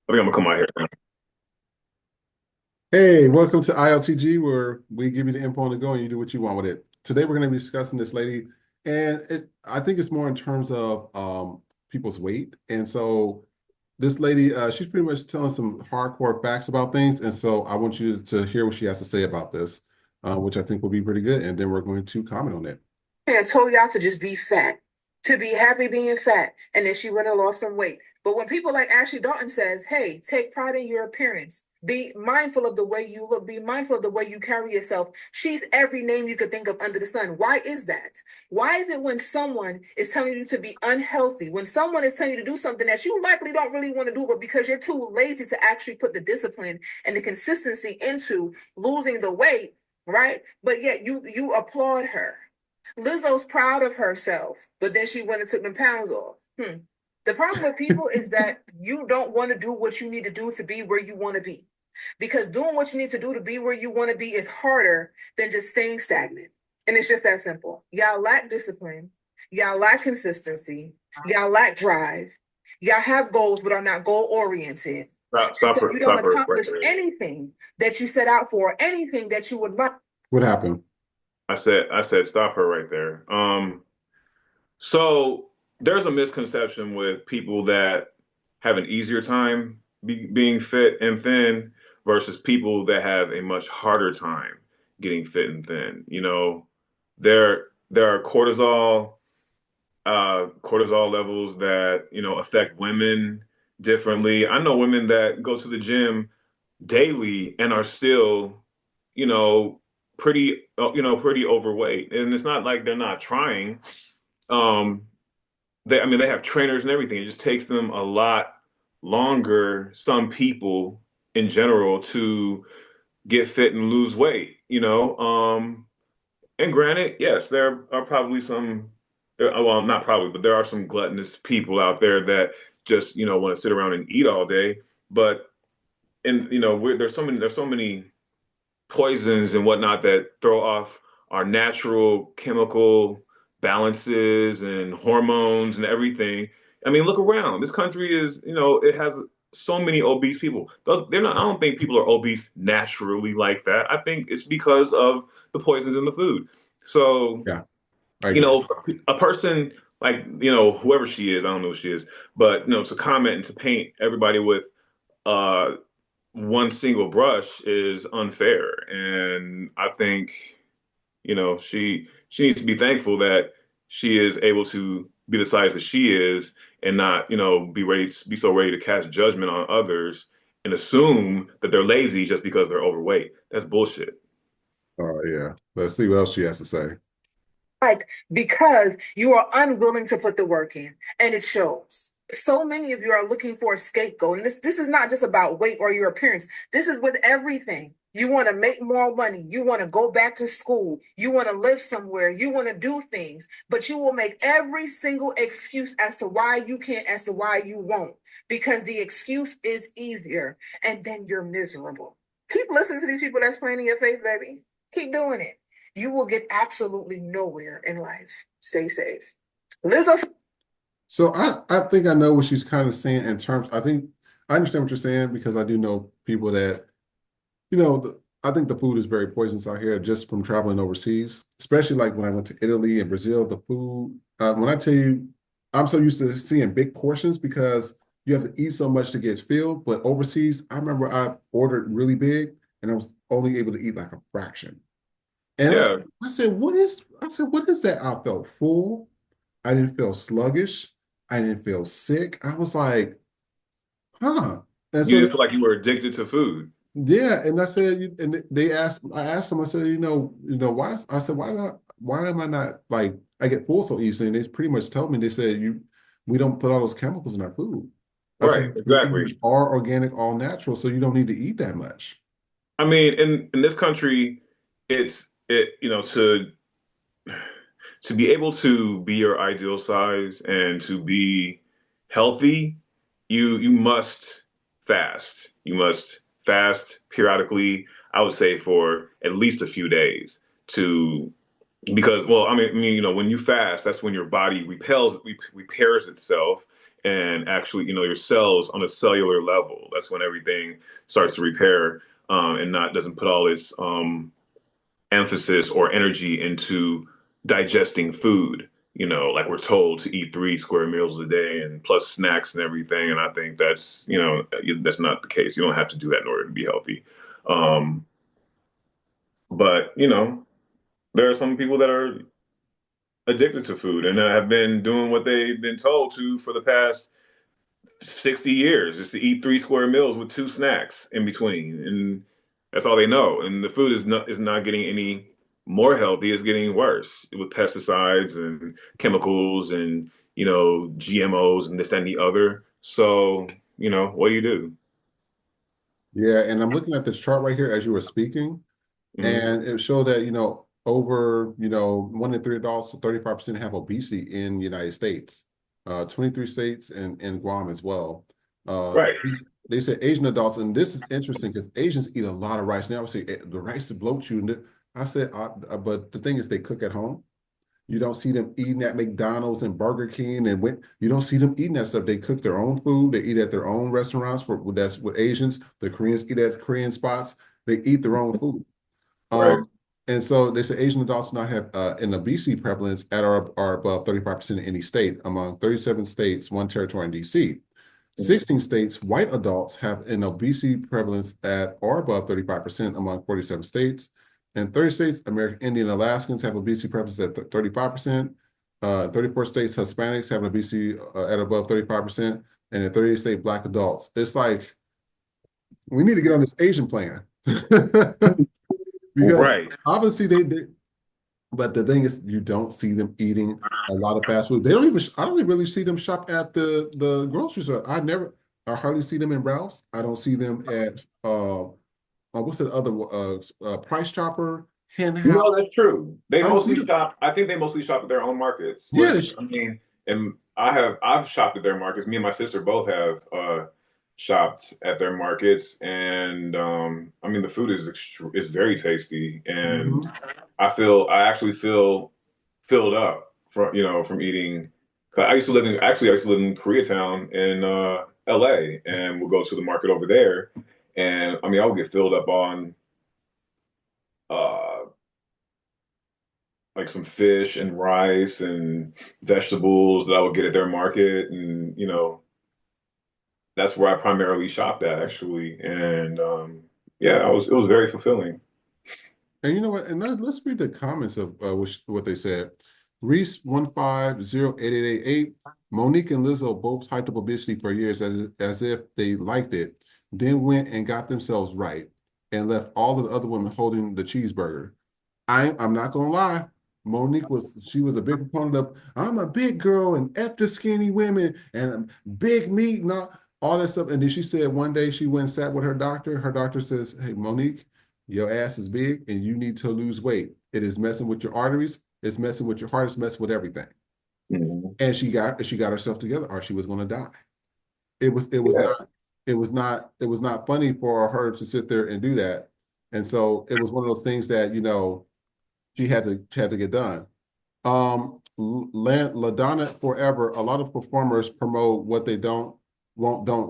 I think I'm gonna come out here. Hey, welcome to ILTG, where we give you the info on the go and you do what you want with it. Today, we're going to be discussing this lady, and I think it's more in terms of people's weight. And so, this lady, she's pretty much telling some hardcore facts about things. And so, I want you to hear what she has to say about this, which I think will be pretty good. And then we're going to comment on it. And told y'all to just be fat, to be happy being fat, and then she went and lost some weight. But when people like Ashley Dalton says, "Hey, take pride in your appearance. Be mindful of the way you look. Be mindful of the way you carry yourself." She's every name you could think of under the sun. Why is that? Why is it when someone is telling you to be unhealthy, when someone is telling you to do something that you likely don't really want to do, but because you're too lazy to actually put the discipline and the consistency into losing the weight, right? But yet you applaud her. Lizzo's proud of herself, but then she went and took them pounds off. The problem with people is that you don't want to do what you need to do to be where you want to be. Because doing what you need to do to be where you want to be is harder than just staying stagnant. And it's just that simple. Y'all lack discipline. Y'all lack consistency. Y'all lack drive. Y'all have goals, but are not goal oriented. So you don't Stop her right accomplish there. anything that you set out for, anything that you would like. What happened? I said, stop her right there. So there's a misconception with people that have an easier time being fit and thin versus people that have a much harder time getting fit and thin. There are cortisol levels that, affect women differently. I know women that go to the gym daily and are still, you know, pretty overweight. And it's not like they're not trying. Um, I mean, they have trainers and everything. It just takes them a lot longer, some people in general, to get fit and lose weight, And granted, yes, there are probably well, not probably, but there are some gluttonous people out there that just, want to sit around and eat all day. But, and, there's so many poisons and whatnot that throw off our natural chemical balances and hormones and everything. I mean, look around. This country is, it has so many obese people. They're not, I don't think people are obese naturally like that. I think it's because of the poisons in the food. So, Yeah, I you agree. know, a person like, whoever she is, I don't know who she is, but, to comment and to paint everybody with uh one single brush is unfair. And I think, she needs to be thankful that she is able to be the size that she is and not, be so ready to cast judgment on others and assume that they're lazy just because they're overweight. That's bullshit. Oh, yeah. Let's see what else she has to say. Like, because you are unwilling to put the work in, and it shows. So many of you are looking for a scapegoat, and this is not just about weight or your appearance. This is with everything. You want to make more money. You want to go back to school. You want to live somewhere. You want to do things, but you will make every single excuse as to why you can't, as to why you won't, because the excuse is easier, and then you're miserable. Keep listening to these people that's playing in your face, baby. Keep doing it. You will get absolutely nowhere in life. Stay safe. Lizzo. So I think I know what she's kind of saying in terms. I think I understand what you're saying because I do know people that, I think the food is very poisonous out here just from traveling overseas, especially like when I went to Italy and Brazil, the food, when I tell you, I'm so used to seeing big portions because you have to eat so much to get filled. But overseas, I remember I ordered really big and I was only able to eat like a fraction. And Yeah, I said, what is that? I felt full. I didn't feel sluggish. I didn't feel sick. I was like, huh. And you so, didn't feel like you were addicted to food. yeah. And I said, and I asked them, I said, why? I said, why am I not like, I get full so easily? And they pretty much told me, they said, we don't put all those chemicals in our food. I said, Right, your food is exactly. all organic, all natural, so you don't need to eat that much. I mean, in this country, to be able to be your ideal size and to be healthy, you must fast. You must fast periodically, I would say for at least a few days to because well, I mean, when you fast, that's when your body repairs itself and actually, your cells on a cellular level. That's when everything starts to repair, and not doesn't put all its emphasis or energy into digesting food. Like we're told to eat 3 square meals a day and plus snacks and everything. And I think that's not the case. You don't have to do that in order to be healthy. Um, but there are some people that are addicted to food and have been doing what they've been told to for the past 60 years, is to eat 3 square meals with 2 snacks in between. And that's all they know. And the food is not getting any more healthy, it's getting worse with pesticides and chemicals and GMOs and this, that, and the other. So, what do you do? Yeah, and I'm looking at this chart right here as you were speaking, Hmm. and it showed that, over, 1 in 3 adults, so 35% have obesity in the United States, 23 states and Guam as well. Uh, Right. they said Asian adults, and this is interesting because Asians eat a lot of rice. Now I say the rice to bloat you. And I said, but the thing is, they cook at home. You don't see them eating at McDonald's and Burger King, and you don't see them eating that stuff. They cook their own food. They eat at their own restaurants. That's what Asians. The Koreans eat at Korean spots. They eat their own food. Right. And so they say Asian adults not have an obesity prevalence at or above 35% in any state among 37 states, one territory in DC. Mhm. 16 states, white adults have an obesity prevalence at or above 35% among 47 states. In 30 states, American Indian Alaskans have obesity prevalence at 35%. 34 states, Hispanics have an obesity at above 35%. And in 38 states, Black adults. It's like, we need to get on this Asian plan. Because Right. obviously but the thing is, you don't see them eating a lot of fast food. They don't even, I don't even really see them shop at the grocery store. I hardly see them in Ralph's. I don't see them at, what's the other, Price Chopper, Hen House. No, that's true. They I don't see mostly them. shop. I think they mostly shop at their own markets, Yeah, which I mean, and I've shopped at their markets. Me and my sister both have shopped at their markets, and I mean the food is very tasty, and mhm. I actually feel filled up from eating. 'Cause I used to live in Koreatown in LA, and we'll go to the market over there, and I mean I would get filled up on. Uh, like some fish and rice and vegetables that I would get at their market, and that's where I primarily shopped at actually, and yeah, it was very fulfilling. And you know what? And let's read the comments of what they said. Reese 1508888. Monique and Lizzo both hyped up obesity for years as if they liked it, then went and got themselves right and left all of the other women holding the cheeseburger. I'm not gonna lie. She was a big proponent of I'm a big girl and F the skinny women and big meat and all that stuff. And then she said one day she went and sat with her doctor. Her doctor says, "Hey, Monique, your ass is big and you need to lose weight. It is messing with your arteries, it's messing with your heart, it's messing with everything." Mhm. And she got herself together or she was gonna die. It was it was Yeah. not it was not funny for her to sit there and do that. And so it was one of those things that, she had to get done. LaDonna Forever, a lot of performers promote what they don't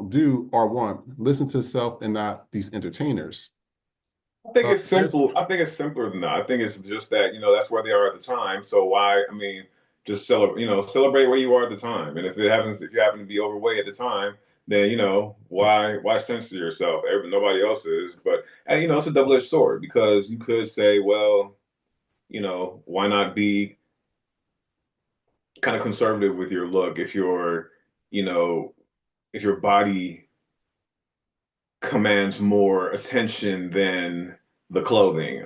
do or want. Listen to self and not these entertainers. I think it's Yes. simple. I think it's simpler than that. I think it's just that, that's where they are at the time. So why, I mean, just celebrate where you are at the time. And if you happen to be overweight at the time, then, why censor yourself? Nobody else is. But, and, it's a double-edged sword because you could say, well, why not be kind of conservative with your look you know, if your body commands more attention than the clothing,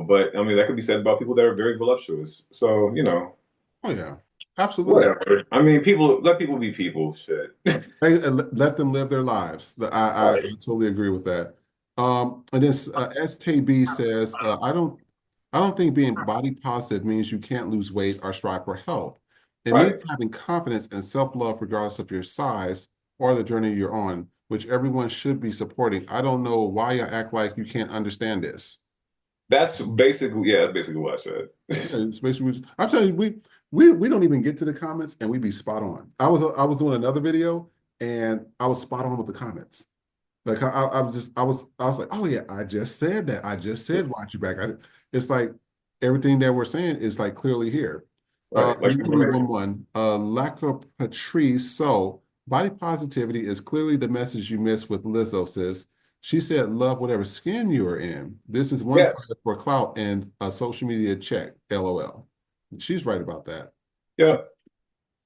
but I mean, that could be said about people that are very voluptuous. So, Oh yeah, absolutely. whatever. I mean, let people be people. Shit. Hey, let them live their lives. I Right. totally agree with that. And then STB says, I don't think being body positive means you can't lose weight or strive for health. It Right. means having confidence and self-love regardless of your size or the journey you're on, which everyone should be supporting. I don't know why you act like you can't understand this. That's basically, yeah, that's basically what I said. Yeah, it's basically, I'm telling you, we don't even get to the comments and we be spot on. I was doing another video and I was spot on with the comments. Like I was like, oh yeah, I just said that. I just said watch your back. It's like everything that we're saying is like clearly here. Right. Let Like me give you one. Lacquer Patrice. So body positivity is clearly the message you missed with Lizzo, sis. She said, love whatever skin you are in. This is one yes. sided for clout and a social media check. LOL. She's right about that. Yeah.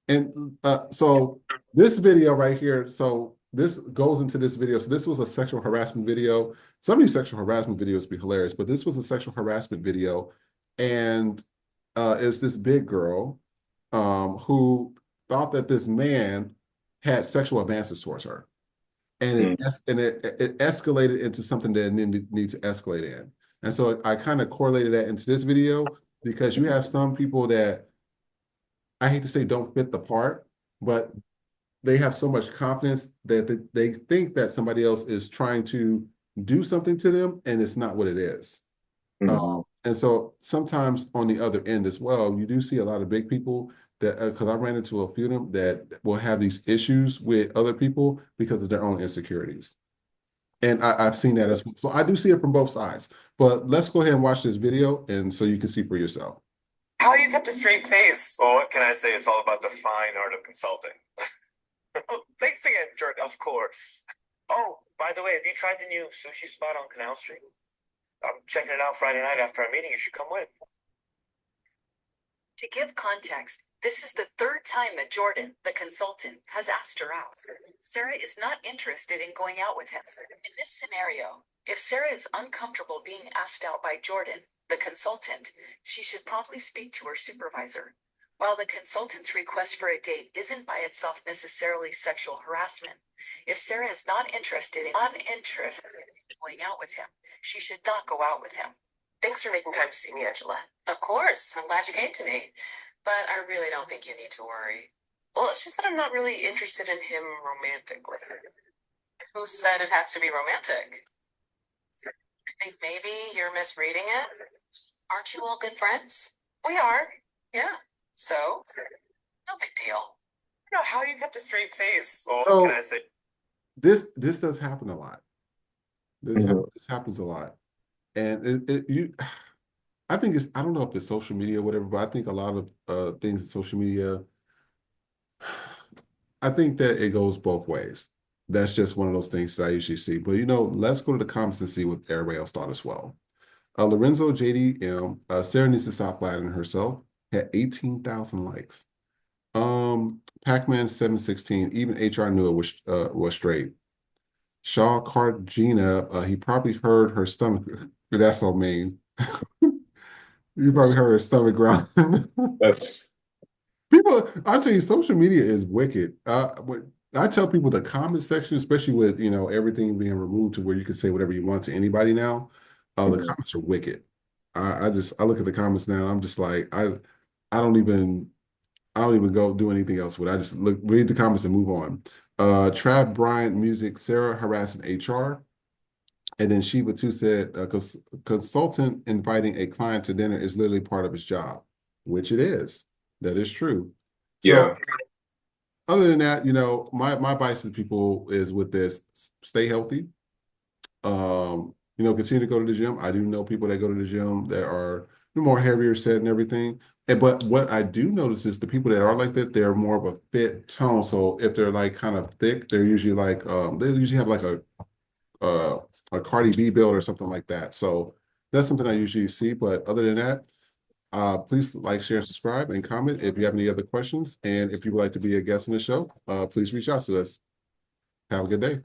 And so this video right here, so this goes into this video. So this was a sexual harassment video. Some of these sexual harassment videos be hilarious, but this was a sexual harassment video. And it's this big girl who thought that this man had sexual advances towards her. And Mm. it escalated into something that it didn't need to escalate in. And so I kind of correlated that into this video because you have some people that I hate to say don't fit the part, but they have so much confidence that they think that somebody else is trying to do something to them, and it's not what it is. Mm. And so sometimes on the other end as well, you do see a lot of big people that, because I ran into a few of them that will have these issues with other people because of their own insecurities. And I've seen that as well. So I do see it from both sides. But let's go ahead and watch this video, and so you can see for yourself. How you kept a straight face? Well, what can I say? It's all about the fine art of consulting. Oh, thanks again, Jordan. Of course. Oh, by the way, have you tried the new sushi spot on Canal Street? I'm checking it out Friday night after our meeting. You should come with. To give context, this is the third time that Jordan, the consultant, has asked her out. Sarah is not interested in going out with him. In this scenario, if Sarah is uncomfortable being asked out by Jordan, the consultant, she should promptly speak to her supervisor. While the consultant's request for a date isn't by itself necessarily sexual harassment, if Sarah is not interested in going out with him, she should not go out with him. Thanks for making time to see me, Angela. Of course. I'm glad you came today. But I really don't think you need to worry. Well, it's just that I'm not really interested in him romantically. Who said it has to be romantic? I think maybe you're misreading it. Aren't you all good friends? We are. Yeah. So, no big deal. I don't know how you kept a straight face. Well, So what can I say? this does happen a lot. Mhm. This happens a lot. And I think I don't know if it's social media or whatever, but I think a lot of things in social media, I think that it goes both ways. That's just one of those things that I usually see. But let's go to the comments and see what everybody else thought as well. Lorenzo JDM, Sarah needs to stop flattering herself, had 18,000 likes. Pac-Man 716, even HR knew it was straight. Shaw Cargina, he probably heard her stomach. That's so mean. You probably heard her stomach growl. That's People, I tell you, social media is wicked. I tell people the comment section, especially with everything being removed to where you can say whatever you want to anybody now, the Mhm. comments are wicked. I look at the comments now. I'm just like I don't even I don't even go do anything else with it. I just read the comments and move on. Trav Bryant music, Sarah harassing HR. And then Shiva too said, because consultant inviting a client to dinner is literally part of his job, which it is. That is true. So yeah. other than that, my advice to people is with this: stay healthy. Continue to go to the gym. I do know people that go to the gym that are more heavier set and everything. But what I do notice is the people that are like that, they're more of a fit tone. So if they're like kind of thick, they're usually like they usually have like uh, a Cardi B build or something like that. So that's something I usually see. But other than that, please like, share, and subscribe, and comment if you have any other questions. And if you would like to be a guest on the show, please reach out to us. Have a good day.